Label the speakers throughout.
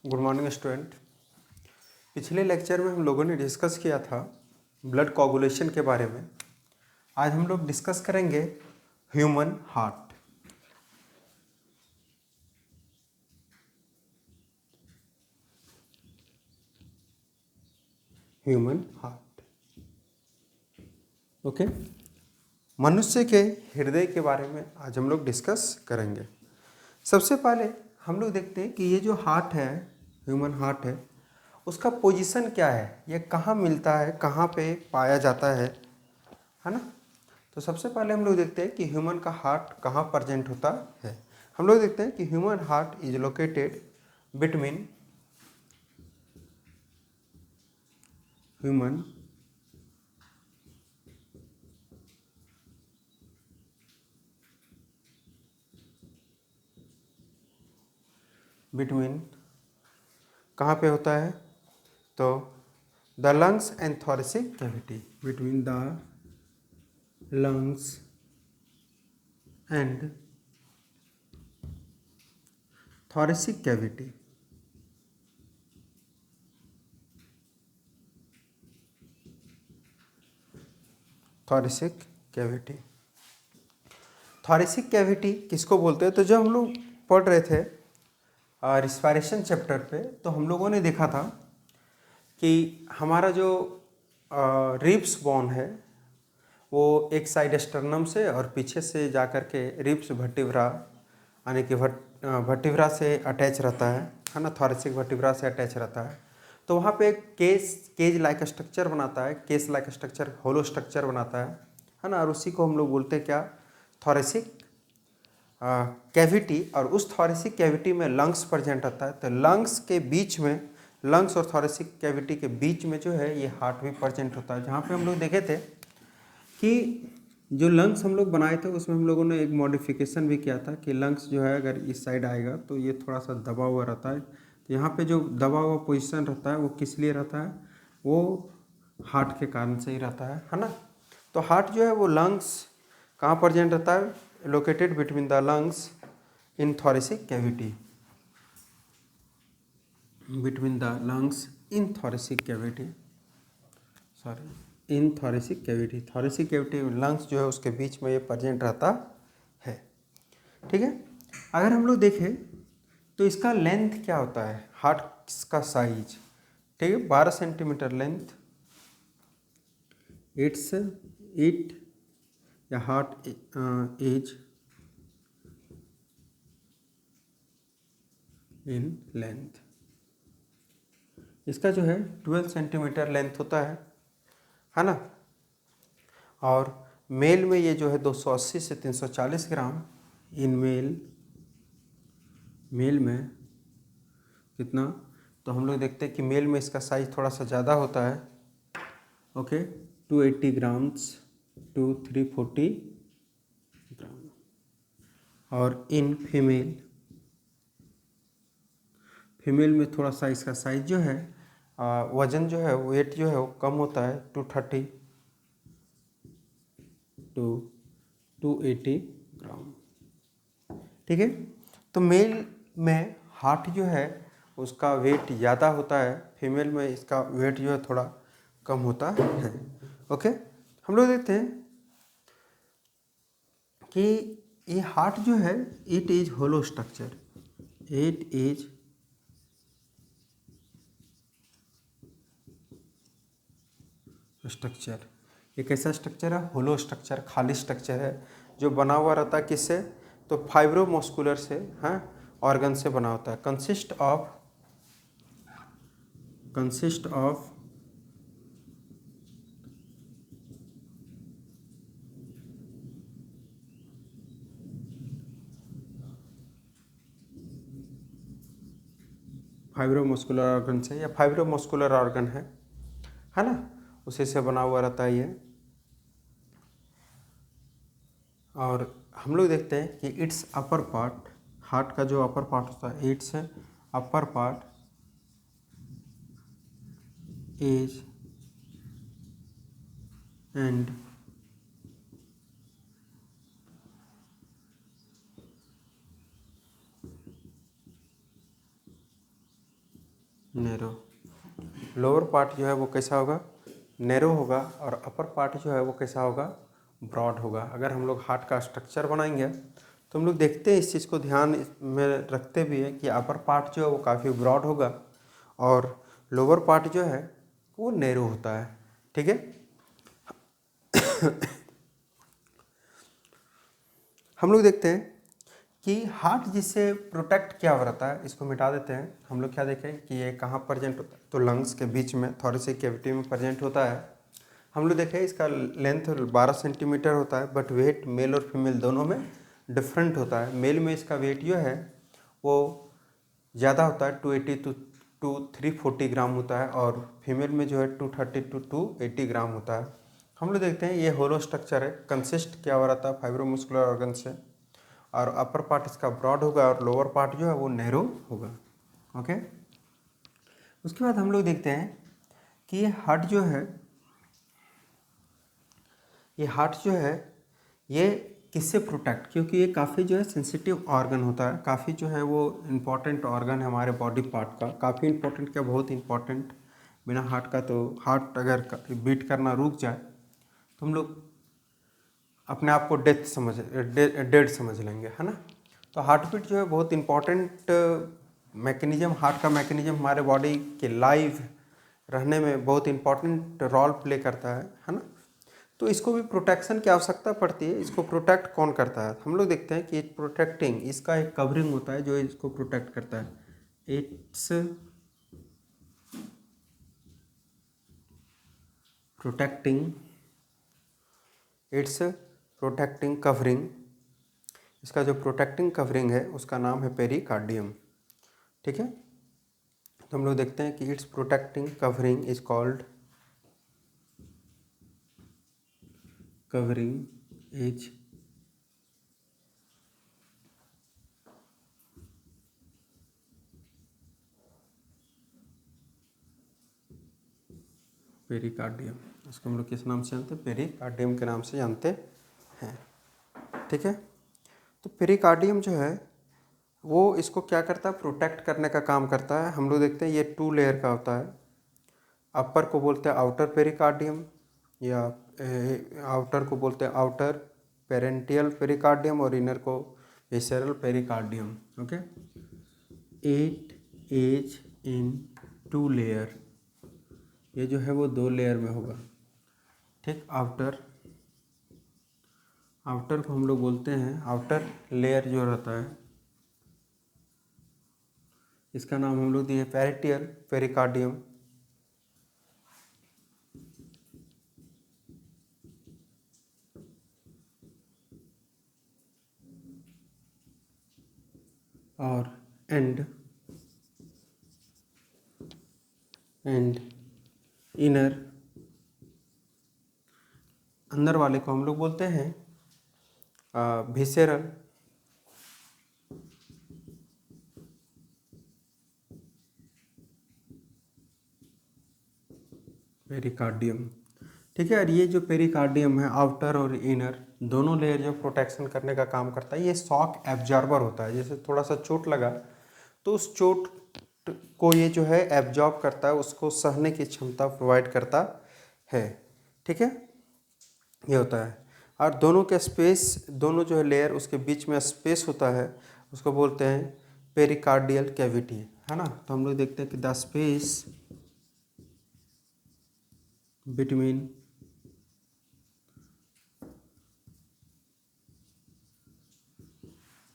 Speaker 1: Good morning student. पिछले lecture में हम लोगों ने डिस्कस किया था ब्लड कोगुलेशन के बारे में। आज हम लोग डिस्कस करेंगे human heart. Human heart, okay. मनुष्य के हृदय के बारे में आज हम लोग डिस्कस करेंगे। सबसे पहले हम लोग देखते हैं कि ये जो हार्ट है, ह्यूमन हार्ट है, उसका पोजीशन क्या है, ये कहाँ मिलता है, कहाँ पे पाया जाता है ना। तो सबसे पहले हम लोग देखते हैं कि ह्यूमन का हार्ट कहाँ प्रेजेंट होता है। हम लोग देखते हैं कि human heart is located between human between कहाँ पे होता है, तो the lungs and thoracic cavity, between the lungs and thoracic cavity. Thoracic cavity, thoracic cavity किसको बोलते हैं? तो जब हम लोग पढ़ रहे थे रिस्पायरेशन चैप्टर पे, तो हम लोगों ने देखा था कि हमारा जो रिब्स बोन है वो एक साइड स्टर्नम से और पीछे से जा कर के रिब्स वर्टिब्रा यानी कि वर्टिब्रा से अटैच रहता है ना, थोरेसिक वर्टिब्रा से अटैच रहता है। तो वहाँ पे एक केज लाइक स्ट्रक्चर बनाता है, केस लाइक स्ट्रक्चर, होलो स्ट्रक्चर बनाता है ना, और उसी को हम लोग बोलते हैं क्या, थोरेसिक कैविटी। और उस थोरेसिक कैविटी में लंग्स प्रेजेंट रहता है। तो लंग्स के बीच में, लंग्स और थोरेसिक कैविटी के बीच में जो है ये हार्ट भी प्रेजेंट होता है। जहाँ पे हम लोग देखे थे कि जो लंग्स हम लोग बनाए थे उसमें हम लोगों ने एक मॉडिफिकेशन भी किया था कि लंग्स जो है अगर इस साइड आएगा तो ये थोड़ा सा दबा हुआ रहता है। तो यहाँ पे जो दबा हुआ पोजीशन रहता है वो किस लिए रहता है, वो हार्ट के कारण से ही रहता है ना। तो हार्ट जो है वो लंग्स कहाँ प्रेजेंट रहता है, located between the lungs in thoracic cavity, between the lungs in thoracic cavity, sorry, in thoracic cavity. Thoracic cavity lungs जो है उसके बीच में ये प्रेजेंट रहता है, ठीक है। अगर हम लोग देखें तो इसका लेंथ क्या होता है, हार्ट का साइज, ठीक है, 12 सेंटीमीटर लेंथ। इट या हार्ट एज इन लेंथ, इसका जो है 12 सेंटीमीटर लेंथ होता है ना। और मेल में ये जो है 280 से 340 ग्राम। इन मेल में कितना, तो हम लोग देखते हैं कि मेल में इसका साइज थोड़ा सा ज़्यादा होता है, ओके, 280 ग्राम्स टू 340 ग्राम। और इन फीमेल में थोड़ा सा इसका साइज जो है, वजन जो है, वेट जो है वो कम होता है, 230 टू 280 ग्राम, ठीक है। तो मेल में हार्ट जो है उसका वेट ज़्यादा होता है, फीमेल में इसका वेट जो है थोड़ा कम होता है, ओके। हम लोग देखते हैं कि ये हार्ट जो है it is hollow structure, it is structure. ये कैसा स्ट्रक्चर है, होलो स्ट्रक्चर, खाली स्ट्रक्चर है जो बना हुआ रहता है किससे, तो फाइब्रोमस्कुलर से, हाँ, ऑर्गन से बना होता है। कंसिस्ट ऑफ फाइब्रोमस्कुलर ऑर्गन से, या फाइब्रोमस्कुलर ऑर्गन है ना, उसी से बना हुआ रहता है ये। और हम लोग देखते हैं कि इट्स अपर पार्ट, हार्ट का जो अपर पार्ट होता है, it's upper part is and narrow. Lower part जो है वो कैसा होगा, नैरो होगा, और अपर पार्ट जो है वो कैसा होगा, ब्रॉड होगा। अगर हम लोग हार्ट का स्ट्रक्चर बनाएंगे तो हम लोग देखते हैं, इस चीज़ को ध्यान में रखते भी है कि अपर पार्ट जो है वो काफ़ी ब्रॉड होगा और लोअर पार्ट जो है वो नैरो होता है। ठीक है। हम लोग देखते हैं कि हार्ट जिससे प्रोटेक्ट क्या हो रहता है, इसको मिटा देते हैं। हम लोग क्या देखें कि ये कहाँ प्रेजेंट होता है, तो लंग्स के बीच में थोरेसिक कैविटी में प्रेजेंट होता है। हम लोग देखें इसका लेंथ 12 सेंटीमीटर होता है, बट वेट मेल और फीमेल दोनों में डिफरेंट होता है। मेल में इसका वेट जो है वो ज़्यादा होता है, 280 टू 340 ग्राम होता है, और फीमेल में जो है 230 टू 280 ग्राम होता है। हम लोग देखते हैं ये होलो स्ट्रक्चर है, कंसिस्ट क्या हो रहा है, फाइब्रोमस्कुलर ऑर्गन से, और अपर पार्ट इसका ब्रॉड होगा और लोअर पार्ट जो है वो नैरो होगा। ओके। उसके बाद हम लोग देखते हैं कि ये हार्ट जो है, ये किससे प्रोटेक्ट, क्योंकि ये काफ़ी जो है सेंसिटिव ऑर्गन होता है, काफ़ी जो है वो इम्पॉर्टेंट ऑर्गन है हमारे बॉडी पार्ट का, काफ़ी इम्पोर्टेंट, क्या बहुत इम्पॉर्टेंट। बिना हार्ट का तो हार्ट अगर बीट करना रुक जाए तो हम लोग अपने आप को डेड समझ लेंगे, है ना। तो हार्ट बीट जो है बहुत इम्पॉर्टेंट मैकेनिज्म, हार्ट का मैकेनिज्म हमारे बॉडी के लाइव रहने में बहुत इम्पॉर्टेंट रोल प्ले करता है ना। तो इसको भी प्रोटेक्शन की आवश्यकता पड़ती है। इसको प्रोटेक्ट कौन करता है, हम लोग देखते हैं कि प्रोटेक्टिंग, इसका एक कवरिंग होता है जो इसको प्रोटेक्ट करता है। इट्स प्रोटेक्टिंग कवरिंग, इसका जो प्रोटेक्टिंग कवरिंग है उसका नाम है पेरिकार्डियम। ठीक है। तो हम लोग देखते हैं कि it's protecting covering is called pericardium. इसको हम लोग किस नाम से जानते हैं, पेरिकार्डियम के नाम से जानते हैं। ठीक है। तो पेरिकार्डियम जो है वो इसको क्या करता है, प्रोटेक्ट करने का काम करता है। हम लोग देखते हैं ये 2 लेयर का होता है। अपर को बोलते हैं आउटर पेरिकार्डियम, या आउटर को बोलते हैं आउटर पेरेंटियल पेरिकार्डियम, और इनर को visceral pericardium. Okay. It is in 2 layer, ये जो है वो 2 लेयर में होगा। ठीक। आउटर को हम लोग बोलते हैं, आउटर लेयर जो रहता है इसका नाम हम लोग दिए पैरेटियल पेरिकार्डियम, और एंड इनर, अंदर वाले को हम लोग बोलते हैं विसेरल पेरिकार्डियम। ठीक है। और ये जो पेरिकार्डियम है, आउटर और इनर दोनों लेयर जो प्रोटेक्शन करने का काम करता है, ये शॉक एब्जॉर्बर होता है। जैसे थोड़ा सा चोट लगा तो उस चोट को ये जो है एब्जॉर्ब करता है, उसको सहने की क्षमता प्रोवाइड करता है। ठीक है। ये होता है। और दोनों के स्पेस, दोनों जो है लेयर, उसके बीच में स्पेस होता है, उसको बोलते हैं पेरिकार्डियल कैविटी, है ना। तो हम लोग देखते हैं कि the space between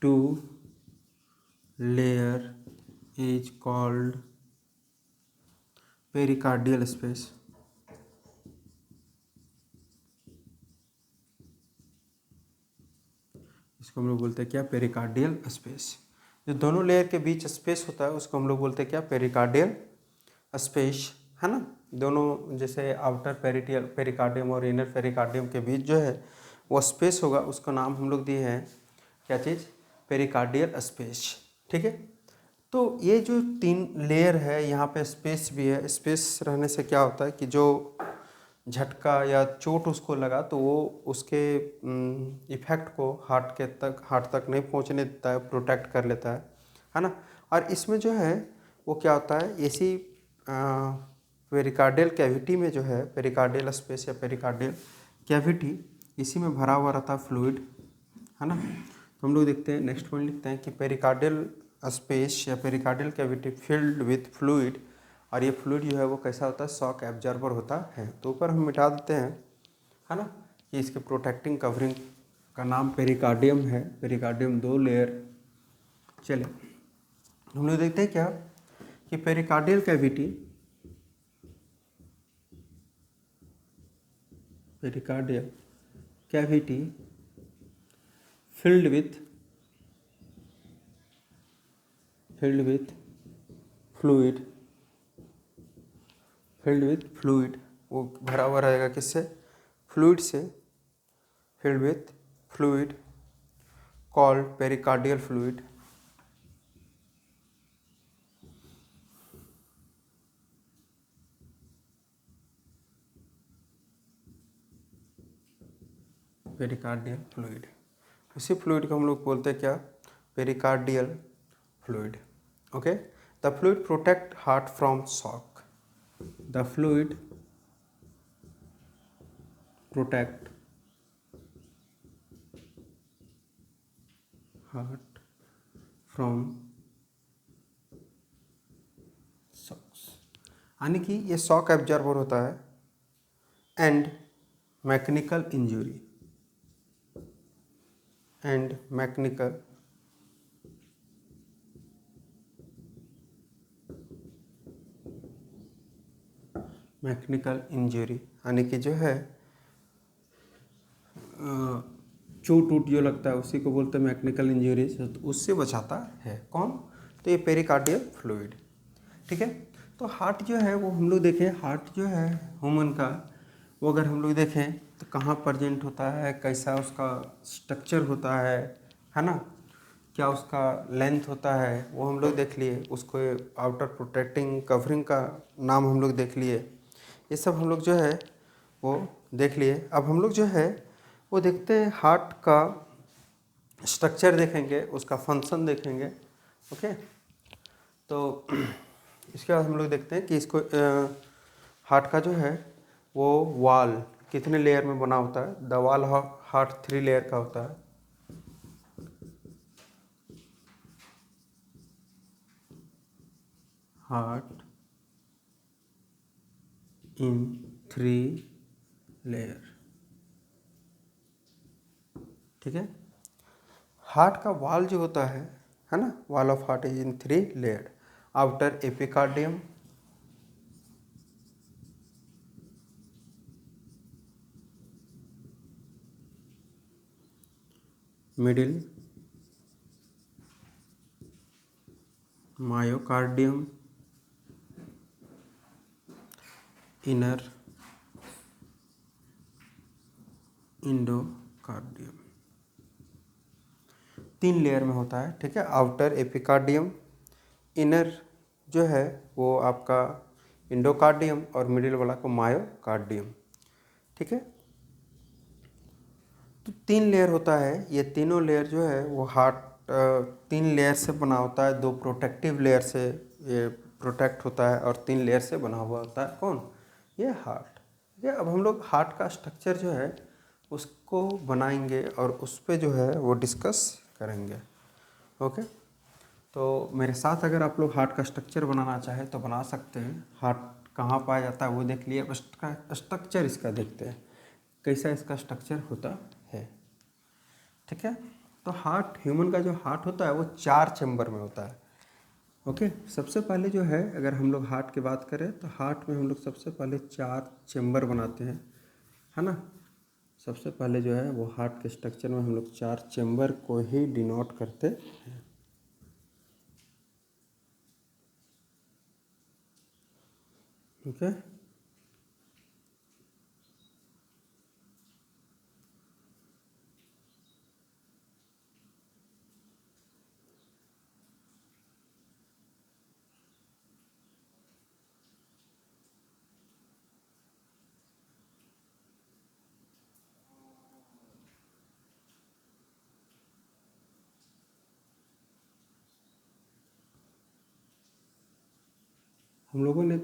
Speaker 1: two layer is called pericardial space. इसको हम लोग बोलते हैं क्या, पेरिकार्डियल स्पेस। जो दोनों लेयर के बीच स्पेस होता है उसको हम लोग बोलते हैं क्या, पेरिकार्डियल स्पेस, है ना। दोनों जैसे आउटर पेरिकार्डियम और इनर पेरिकार्डियम के बीच जो है वो स्पेस होगा, उसका नाम हम लोग दिए हैं क्या चीज़, पेरिकार्डियल स्पेस। ठीक है। तो ये जो 3 लेयर है, यहाँ पे स्पेस भी है। स्पेस रहने से क्या होता है कि जो झटका या चोट उसको लगा तो वो उसके इफ़ेक्ट को हार्ट तक नहीं पहुँचने देता है, प्रोटेक्ट कर लेता है ना। और इसमें जो है वो क्या होता है, ऐसी पेरिकार्डियल कैविटी में जो है पेरिकार्डियल स्पेस या पेरिकार्डियल कैविटी, इसी में भरा हुआ रहता है फ्लूइड, है ना। तो हम लोग देखते हैं नेक्स्ट पॉइंट लिखते हैं कि पेरिकार्डियल स्पेस या pericardial cavity filled with fluid, और ये फ्लूइड जो है वो कैसा होता है, शॉक एब्जॉर्बर होता है। तो ऊपर हम मिटा देते हैं, है ना, कि इसके प्रोटेक्टिंग कवरिंग का नाम पेरिकार्डियम है। Pericardium 2 layer. चले हम लोग देखते हैं क्या कि pericardial cavity, pericardial cavity filled with fluid, वो भरा हुआ रहेगा किससे, फ्लूइड से, filled with fluid called pericardial fluid, pericardial fluid. इसी फ्लूइड को हम लोग बोलते हैं क्या, pericardial fluid. Okay, the fluid protect heart from shock, the fluid protect heart from shocks, यानी कि ये शॉक एब्जॉर्बर होता है, and mechanical injury, and mechanical injury, यानी कि जो है चोट वोट जो लगता है उसी को बोलते हैं मैकेनिकल इंजरी, तो उससे बचाता है कौन, तो ये पेरिकार्डियल फ्लूइड। ठीक है, तो हार्ट जो है वो हम लोग देखें, हार्ट जो है ह्यूमन का, वो अगर हम लोग देखें तो कहाँ प्रेजेंट होता है, कैसा उसका स्ट्रक्चर होता है ना, क्या उसका लेंथ होता है, वो हम लोग देख लिए। उसको आउटर प्रोटेक्टिंग कवरिंग का नाम हम लोग देख लिए। ये सब हम लोग जो है वो देख लिए। अब हम लोग जो है वो देखते हैं हार्ट का स्ट्रक्चर देखेंगे, उसका फंक्शन देखेंगे। ओके, तो इसके बाद हम लोग देखते हैं कि इसको हार्ट का जो है वो वॉल कितने लेयर में बना होता है। द वॉल हार्ट 3 लेयर का होता है। हार्ट इन 3 लेयर, ठीक है। हार्ट का वॉल जो होता है ना, wall of heart is in 3 layer. Outer epicardium, middle myocardium, inner endocardium. 3 layer में होता है, ठीक है। आउटर एपिकार्डियम, इनर जो है वो आपका इंडोकार्डियम, और मिडिल वाला को मायोकार्डियम, ठीक है। तो 3 लेयर होता है। ये तीनों लेयर जो है वो हार्ट 3 लेयर से बना होता है। 2 प्रोटेक्टिव लेयर से ये प्रोटेक्ट होता है, और 3 लेयर से बना हुआ होता है कौन, ये हार्ट। ठीक है, अब हम लोग हार्ट का स्ट्रक्चर जो है उसको बनाएंगे और उस पर जो है वो डिस्कस करेंगे। ओके, तो मेरे साथ अगर आप लोग हार्ट का स्ट्रक्चर बनाना चाहें तो बना सकते हैं। हार्ट कहाँ पाया जाता है वो देख लिए, अब इसका स्ट्रक्चर इसका देखते हैं कैसा इसका स्ट्रक्चर होता है। ठीक है, तो हार्ट, ह्यूमन का जो हार्ट होता है वो 4 चेम्बर में होता है। ओके, सबसे पहले जो है अगर हम लोग हार्ट की बात करें तो हार्ट में हम लोग सबसे पहले 4 चेम्बर बनाते हैं, है ना। सबसे पहले जो है वो हार्ट के स्ट्रक्चर में हम लोग 4 चेम्बर को ही डिनोट करते हैं। ओके, हम लोगों ने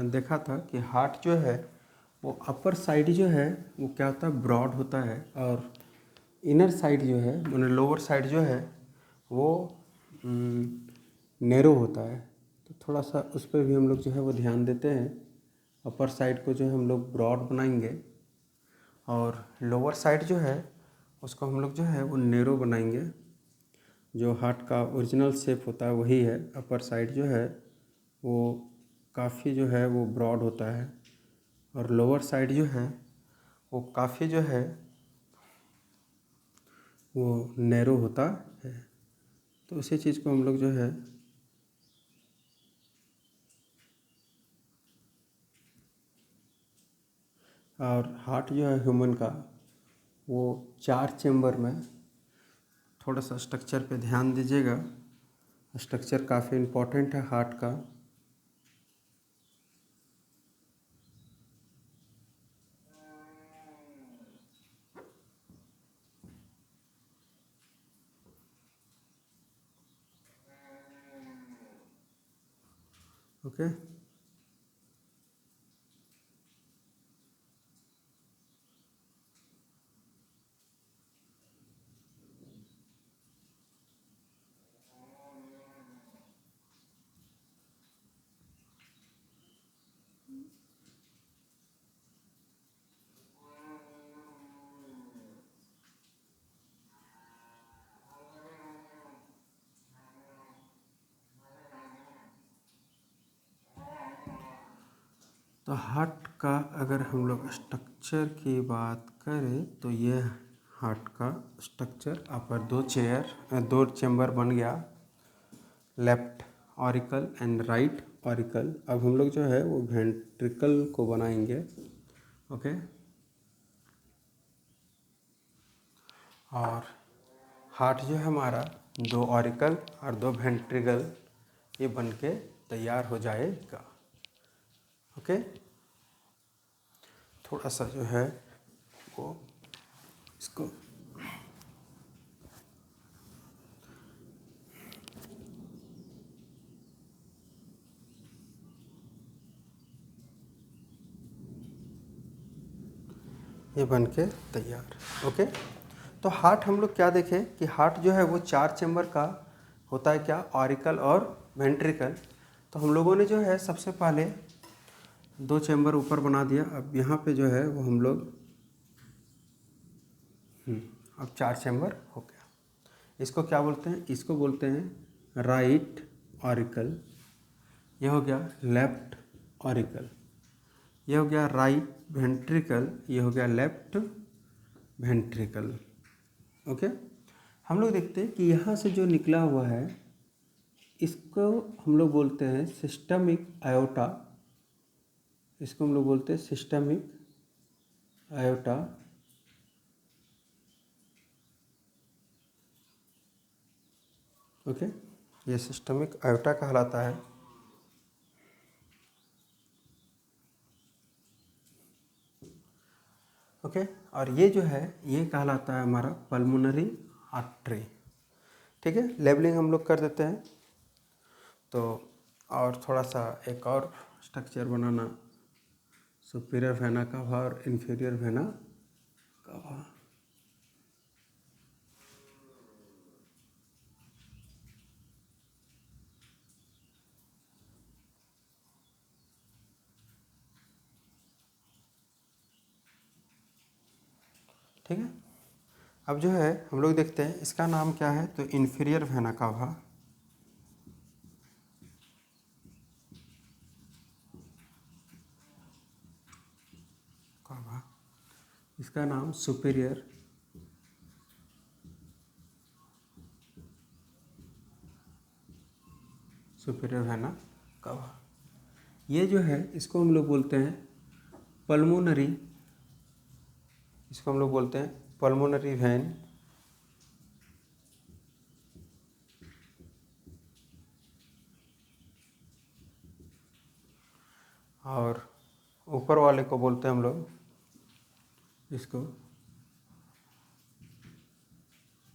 Speaker 1: देखा था कि हार्ट जो है वो अपर साइड जो है वो क्या होता है, ब्रॉड होता है, और इनर साइड जो है मैंने लोअर साइड जो है वो नैरो होता है। तो थोड़ा सा उस पर भी हम लोग जो है वो ध्यान देते हैं। अपर साइड को जो है हम लोग ब्रॉड बनाएंगे और लोअर साइड जो है उसको हम लोग जो है वो नैरो बनाएंगे। जो हार्ट का ओरिजिनल शेप होता है वही है। अपर साइड जो है वो काफ़ी जो है वो ब्रॉड होता है और लोअर साइड जो है वो काफ़ी जो है वो नैरो होता है। तो उसी चीज़ को हम लोग जो है और हार्ट जो है ह्यूमन का वो 4 चेम्बर में, थोड़ा सा स्ट्रक्चर पे ध्यान दीजिएगा। स्ट्रक्चर काफ़ी इम्पोर्टेंट है हार्ट का। ओके, तो हार्ट का अगर हम लोग स्ट्रक्चर की बात करें तो ये हार्ट का स्ट्रक्चर अपर दो चेम्बर बन गया, left auricle and right auricle. अब हम लोग जो है वो वेंट्रिकल को बनाएंगे। ओके, और हार्ट जो है हमारा 2 ऑरिकल और 2 वेंट्रिकल ये बन के तैयार हो जाएगा। ओके, थोड़ा सा जो है वो इसको ये बन के तैयार। ओके, तो हार्ट हम लोग क्या देखें कि हार्ट जो है वो 4 चेम्बर का होता है, क्या, ऑरिकल और वेंट्रिकल। तो हम लोगों ने जो है सबसे पहले 2 चेम्बर ऊपर बना दिया। अब यहाँ पे जो है वो हम लोग अब 4 चेम्बर हो गया। इसको क्या बोलते हैं, इसको बोलते हैं राइट ऑरिकल। ये हो गया लेफ्ट ऑरिकल। ये हो गया राइट वेंट्रिकल। ये हो गया लेफ्ट वेंट्रिकल। ओके, हम लोग देखते हैं कि यहाँ से जो निकला हुआ है इसको हम लोग बोलते हैं सिस्टमिक आयोटा। इसको हम लोग बोलते हैं सिस्टमिक आयोटा। ओके, ये सिस्टमिक आयोटा कहलाता है। ओके, और ये जो है ये कहलाता है हमारा पल्मोनरी आर्टरी। ठीक है, लेबलिंग हम लोग कर देते हैं। तो और थोड़ा सा एक और स्ट्रक्चर बनाना, सुपीरियर वेना कावा और इन्फीरियर वेना कावा। ठीक है, अब जो है हम लोग देखते हैं इसका नाम क्या है, तो इन्फीरियर वेना कावा। कावा, इसका नाम सुपीरियर सुपीरियर वेना कावा। ये जो है इसको हम लोग बोलते हैं पल्मोनरी, इसको हम लोग बोलते हैं पल्मोनरी वेन। और ऊपर वाले को बोलते हैं हम लोग इसको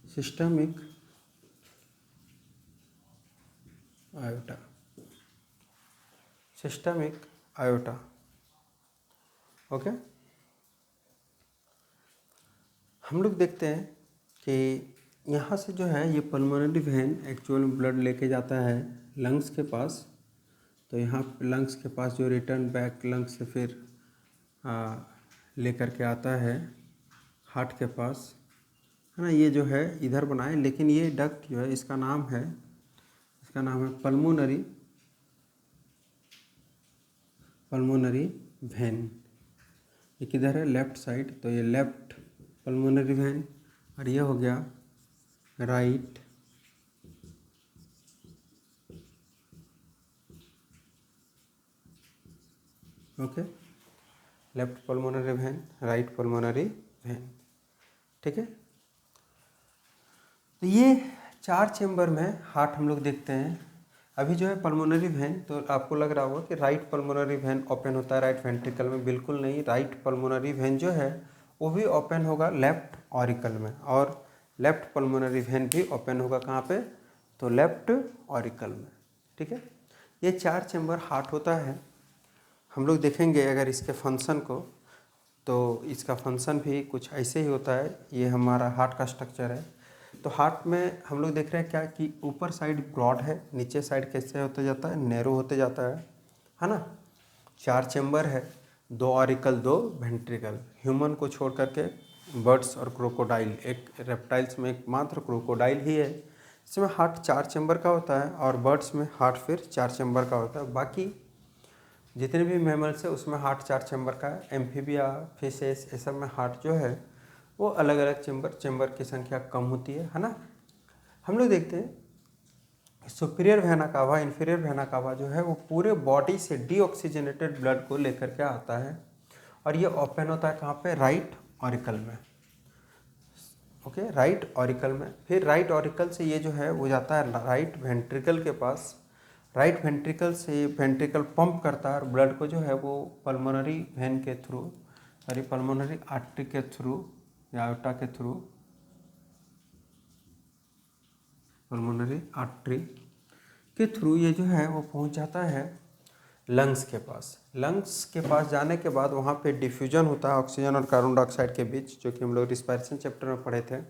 Speaker 1: systemic iota. Systemic iota. Okay, हम लोग देखते हैं कि यहाँ से जो है ये पल्मोनरी वेन एक्चुअल में ब्लड लेके जाता है लंग्स के पास। तो यहाँ लंग्स के पास जो रिटर्न बैक लंग्स से फिर लेकर के आता है हार्ट के पास, है ना। ये जो है इधर बनाए, लेकिन ये डक्ट जो है इसका नाम है पल्मोनरी वेन। ये किधर है? Left side. तो ये लेफ्ट पल्मोनरी वेन, और ये हो गया right okay, left pulmonary vein, right pulmonary vein. ठीक है, तो ये 4 चेम्बर में हार्ट हम लोग देखते हैं। अभी जो है पल्मोनरी वेन, तो आपको लग रहा होगा कि राइट पल्मोनरी वेन ओपन होता है राइट वेंट्रिकल में। बिल्कुल नहीं, राइट पल्मोनरी वेन जो है वो भी ओपन होगा लेफ्ट ऑरिकल में, और लेफ्ट पल्मोनरी वेन भी ओपन होगा कहाँ पे? तो लेफ्ट ऑरिकल में। ठीक है, ये 4 चेम्बर हार्ट होता है। हम लोग देखेंगे अगर इसके फंक्शन को, तो इसका फंक्शन भी कुछ ऐसे ही होता है। ये हमारा हार्ट का स्ट्रक्चर है। तो हार्ट में हम लोग देख रहे हैं क्या कि ऊपर साइड ब्रॉड है, नीचे साइड कैसे होते जाता है? नैरो होते जाता है ना। 4 चेम्बर है, 2 ऑरिकल 2 वेंट्रिकल। ह्यूमन को छोड़ करके बर्ड्स और क्रोकोडाइल, एक रेप्टाइल्स में एकमात्र क्रोकोडाइल ही है इसमें हार्ट 4 चेम्बर का होता है, और बर्ड्स में हार्ट फिर 4 चेम्बर का होता है। बाकी जितने भी मैमल्स है उसमें हार्ट 4 चेम्बर का है। एम्फीबिया, फिशेस, ये सब में हार्ट जो है वो अलग अलग चेम्बर की संख्या कम होती है ना। हम लोग देखते हैं superior vena cava, inferior vena cava जो है वो पूरे बॉडी से डीऑक्सीजनेटेड ब्लड को लेकर के आता है, और ये ओपन होता है कहाँ पे? राइट ऑरिकल में। ओके, राइट ऑरिकल में। फिर राइट ऑरिकल से ये जो है वो जाता है राइट वेंट्रिकल के पास। राइट वेंट्रिकल से वेंट्रिकल पंप करता है और ब्लड को जो है वो पल्मोनरी वेन के थ्रू, सॉरी पल्मोनरी आर्टरी के थ्रू या आयोटा के थ्रू, पल्मोनरी आर्टरी के थ्रू ये जो है वो पहुंच जाता है लंग्स के पास। लंग्स के पास जाने के बाद वहाँ पे डिफ्यूजन होता है ऑक्सीजन और कार्बन डाइऑक्साइड के बीच, जो कि हम लोग रिस्पायरेशन चैप्टर में पढ़े थे।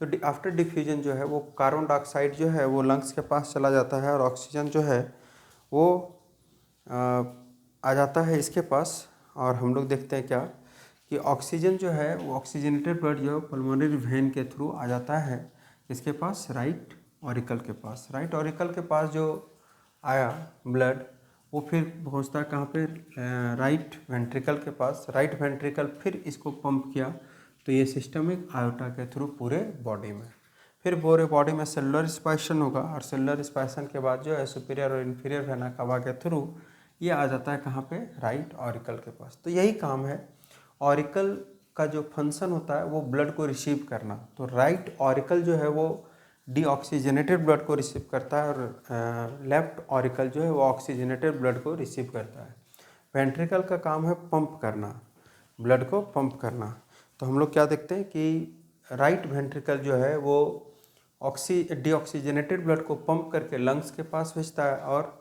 Speaker 1: तो आफ्टर डिफ्यूजन जो है वो कार्बन डाइऑक्साइड जो है वो लंग्स के पास चला जाता है, और ऑक्सीजन जो है वो आ जाता है इसके पास। और हम लोग देखते हैं क्या कि ऑक्सीजन जो है वो ऑक्सीजनेटेड ब्लड जो पल्मोनरी वेन के थ्रू आ जाता है इसके पास, राइट ऑरिकल के पास। राइट ऑरिकल के पास जो आया ब्लड वो फिर पहुंचता है कहाँ पे? राइट वेंट्रिकल के पास। राइट वेंट्रिकल फिर इसको पंप किया, तो ये सिस्टमिक आयोटा के थ्रू पूरे बॉडी में, फिर पूरे बॉडी में सेलुलर रिस्पायरेशन होगा, और सेलुलर रिस्पायरेशन के बाद जो है सुपीरियर और इन्फीरियर वेना कावा के थ्रू ये आ जाता है कहाँ पे? राइट ऑरिकल के पास। तो यही काम है ऑरिकल का, जो फंक्शन होता है वो ब्लड को रिसीव करना। तो राइट ऑरिकल जो है वो डीऑक्सीजनेटेड ब्लड को रिसीव करता है, और लेफ्ट ऑरिकल जो है वो ऑक्सीजनेटेड ब्लड को रिसीव करता है। वेंट्रिकल का काम है पंप करना, ब्लड को पंप करना। तो हम लोग क्या देखते हैं कि राइट वेंट्रिकल जो है वो डीऑक्सीजनेटेड ब्लड को पंप करके लंग्स के पास भेजता है, और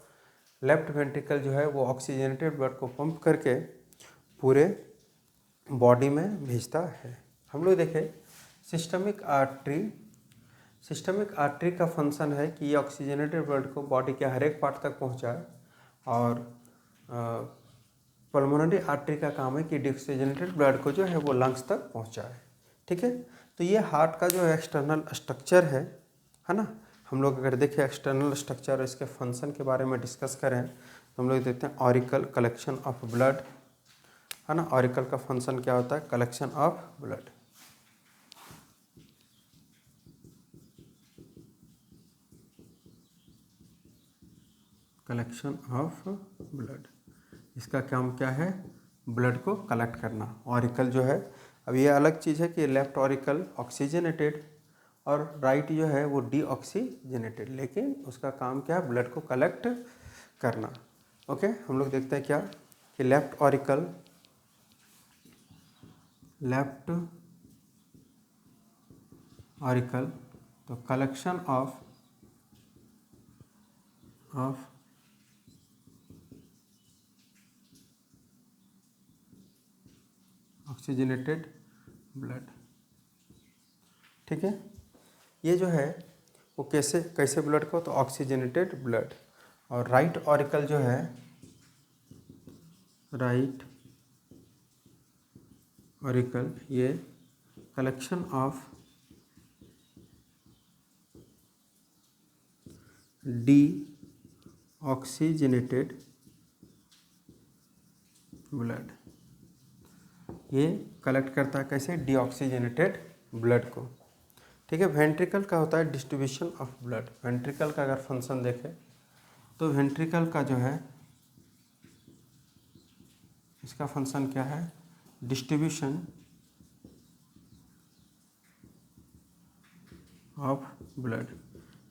Speaker 1: लेफ्ट वेंट्रिकल जो है वो ऑक्सीजनेटेड ब्लड को पंप करके पूरे बॉडी में भेजता है। हम लोग देखें सिस्टमिक आर्टरी। सिस्टमिक आर्टरी का फंक्शन है कि ये ऑक्सीजनेटेड ब्लड को बॉडी के हर एक पार्ट तक पहुंचाए, और पल्मोनरी आर्टरी का काम है कि डीऑक्सीजनेटेड ब्लड को जो है वो लंग्स तक पहुंचाए। ठीक है, तो ये हार्ट का जो एक्सटर्नल स्ट्रक्चर है ना। हम लोग अगर देखें एक्सटर्नल स्ट्रक्चर और इसके फंक्शन के बारे में डिस्कस करें, तो हम लोग देखते हैं ऑरिकल, कलेक्शन ऑफ ब्लड, है ना। ऑरिकल का फंक्शन क्या होता है? Collection of blood. Collection of blood, इसका काम क्या है? ब्लड को कलेक्ट करना। ऑरिकल जो है, अब ये अलग चीज़ है कि लेफ्ट ऑरिकल ऑक्सीजनेटेड और राइट जो है वो डीऑक्सीजनेटेड, लेकिन उसका काम क्या है? ब्लड को कलेक्ट करना। ओके, हम लोग देखते हैं क्या कि लेफ्ट ऑरिकल, लेफ्ट ऑरिकल, तो कलेक्शन ऑफ ऑक्सीजनेटेड ब्लड। ठीक है, ये जो है वो कैसे कैसे ब्लड को, तो ऑक्सीजनेटेड ब्लड। और राइट ऑरिकल जो है, राइट ऑरिकल, ये collection of D oxygenated blood, ये कलेक्ट करता है कैसे, डीऑक्सीजनेटेड ब्लड को। ठीक है, वेंट्रिकल का होता है डिस्ट्रीब्यूशन ऑफ ब्लड। वेंट्रिकल का अगर फंक्शन देखें तो वेंट्रिकल का जो है इसका फंक्शन क्या है, डिस्ट्रीब्यूशन ऑफ ब्लड,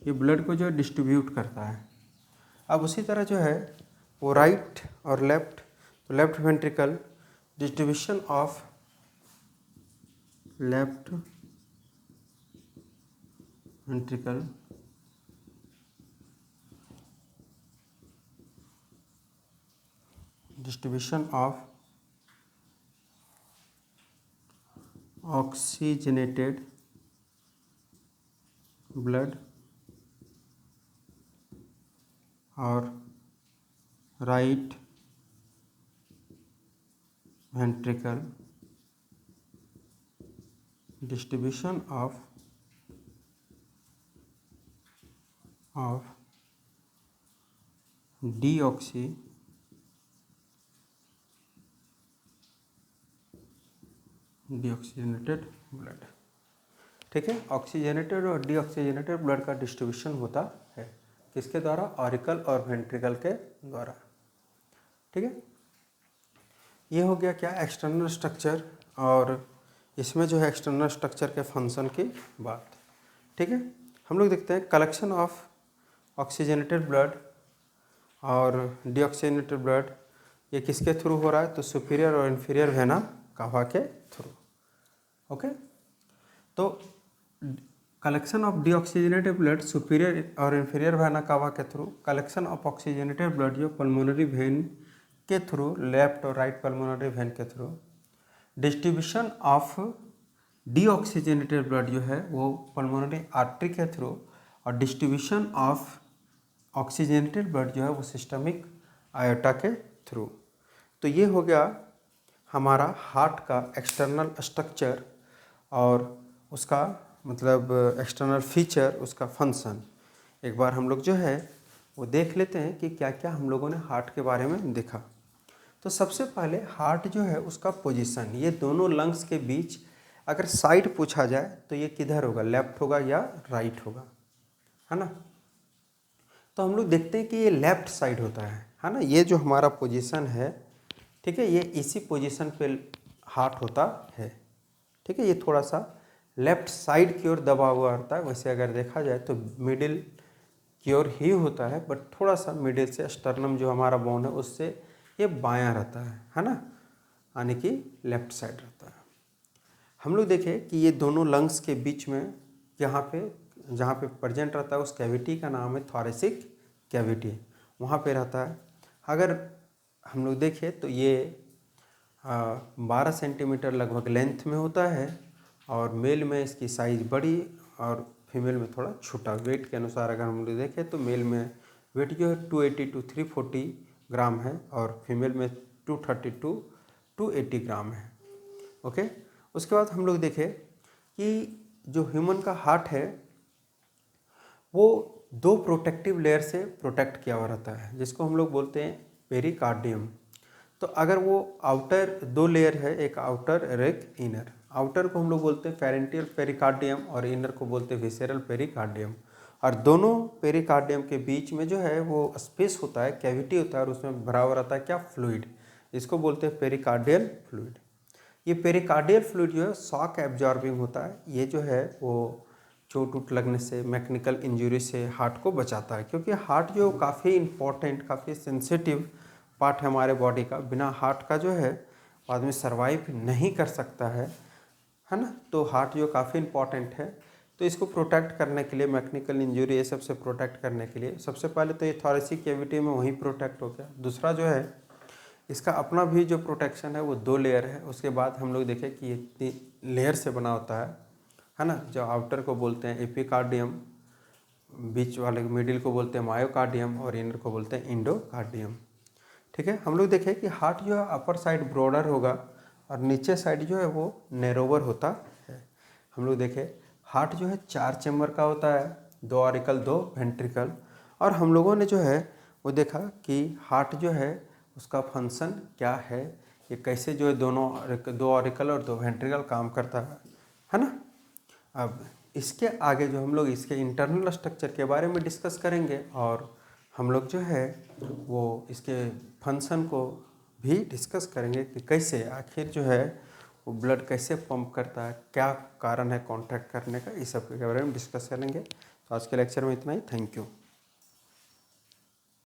Speaker 1: ये ब्लड को जो है डिस्ट्रीब्यूट करता है। अब उसी तरह जो है वो राइट और लेफ्ट, तो left ventricle distribution of left ventricle distribution of oxygenated blood और right ventricle distribution of deoxygenated blood. ठीक है, ऑक्सीजनेटेड और डीऑक्सीजनेटेड ब्लड का डिस्ट्रीब्यूशन होता है किसके द्वारा, ऑरिकल और वेंट्रिकल के द्वारा। ठीक है, ये हो गया क्या, एक्सटर्नल स्ट्रक्चर, और इसमें जो है एक्सटर्नल स्ट्रक्चर के फंक्शन की बात। ठीक है, हम लोग देखते हैं कलेक्शन ऑफ ऑक्सीजनेटेड ब्लड और डीऑक्सीजनेटेड ब्लड, ये किसके थ्रू हो रहा है, तो सुपीरियर और इन्फीरियर वेना कावा के थ्रू। ओके, तो collection of deoxygenated blood superior और इन्फीरियर वेना कावा के through, collection of oxygenated blood जो पल्मोनरी वेन के थ्रू, लेफ्ट और राइट पल्मोनरी वेन के through, distribution of deoxygenated blood जो है वो पल्मोनरी आर्टरी के थ्रू, और डिस्ट्रीब्यूशन ऑफ ऑक्सीजनेटेड ब्लड जो है वो सिस्टमिक आयोटा के थ्रू। तो ये हो गया हमारा हार्ट का एक्सटर्नल स्ट्रक्चर और उसका मतलब एक्सटर्नल फीचर, उसका फंक्शन। एक बार हम लोग जो है वो देख लेते हैं कि क्या क्या हम लोगों ने हार्ट के बारे में देखा। तो सबसे पहले हार्ट जो है उसका पोजीशन, ये दोनों लंग्स के बीच अगर साइड पूछा जाए तो ये किधर होगा, लेफ्ट होगा या राइट होगा, है ना। तो हम लोग देखते हैं कि ये लेफ्ट साइड होता है ना। ये जो हमारा पोजीशन है, ठीक है, ये इसी पोजीशन पे हार्ट होता है। ठीक है, ये थोड़ा सा लेफ्ट साइड की ओर दबा हुआ होता है। वैसे अगर देखा जाए तो मिडिल की ओर ही होता है, बट थोड़ा सा मिडिल से स्टर्नम जो हमारा बोन है उससे ये बायां रहता है ना, यानी कि लेफ्ट साइड रहता है। हम लोग देखें कि ये दोनों लंग्स के बीच में यहाँ पे जहाँ पे प्रेजेंट रहता है उस कैविटी का नाम है थॉरेसिक कैविटी, वहाँ पे रहता है। अगर हम लोग देखें तो ये 12 सेंटीमीटर लगभग लेंथ में होता है, और मेल में इसकी साइज़ बड़ी और फीमेल में थोड़ा छोटा। वेट के अनुसार अगर हम लोग देखें तो मेल में वेट जो है 280 to 340 ग्राम है, और फीमेल में 230 to 280 ग्राम है। ओके, उसके बाद हम लोग देखें कि जो ह्यूमन का हार्ट है वो 2 प्रोटेक्टिव लेयर से प्रोटेक्ट किया हुआ रहता है, जिसको हम लोग बोलते हैं पेरिकार्डियम। तो अगर वो आउटर 2 लेयर है, एक आउटर और एक इनर, आउटर को हम लोग बोलते हैं पेरेंटियल पेरिकार्डियम और इनर को बोलते हैं विसेरल पेरिकार्डियम। और दोनों पेरिकार्डियम के बीच में जो है वो स्पेस होता है, कैविटी होता है, और उसमें भरा हुआ रहता है क्या, फ्लूइड, इसको बोलते हैं पेरिकार्डियल फ्लूइड। ये पेरिकार्डियल फ्लूइड जो है शॉक एब्जॉर्बिंग होता है। ये जो है वो चोट उट लगने से, मैकेनिकल इंजरी से हार्ट को बचाता है, क्योंकि हार्ट जो काफ़ी इम्पोर्टेंट, काफ़ी सेंसिटिव पार्ट है हमारे बॉडी का। बिना हार्ट का जो है आदमी सर्वाइव नहीं कर सकता है ना। तो हार्ट जो काफ़ी इम्पोर्टेंट है, तो इसको प्रोटेक्ट करने के लिए, मैकेनिकल इंजरी ये सब से प्रोटेक्ट करने के लिए सबसे पहले तो ये थॉरेसिक कैविटी में वहीं प्रोटेक्ट हो गया। दूसरा जो है इसका अपना भी जो प्रोटेक्शन है वो 2 लेयर है। उसके बाद हम लोग देखें कि ये 3 लेयर से बना होता है ना। जो आउटर को बोलते हैं एपिकार्डियम, बीच वाले मिडिल को बोलते हैं मायोकार्डियम और इनर को बोलते हैं इंडोकार्डियम। ठीक है, हम लोग देखें कि हार्ट जो है अपर साइड ब्रॉडर होगा और नीचे साइड जो है वो नैरोवर होता है। हम लोग देखें हार्ट जो है 4 चैम्बर का होता है, 2 ऑरिकल 2 वेंट्रिकल। और हम लोगों ने जो है वो देखा कि हार्ट जो है उसका फंक्शन क्या है, ये कैसे जो है 2 ऑरिकल और 2 वेंट्रिकल काम करता है ना। अब इसके आगे जो हम लोग इसके इंटरनल स्ट्रक्चर के बारे में डिस्कस करेंगे और हम लोग जो है वो इसके फंक्शन को भी डिस्कस करेंगे कि कैसे आखिर जो है वो ब्लड कैसे पंप करता है, क्या कारण है कॉन्ट्रैक्ट करने का, इस सब के बारे में डिस्कस करेंगे। तो आज के लेक्चर में इतना ही। Thank you.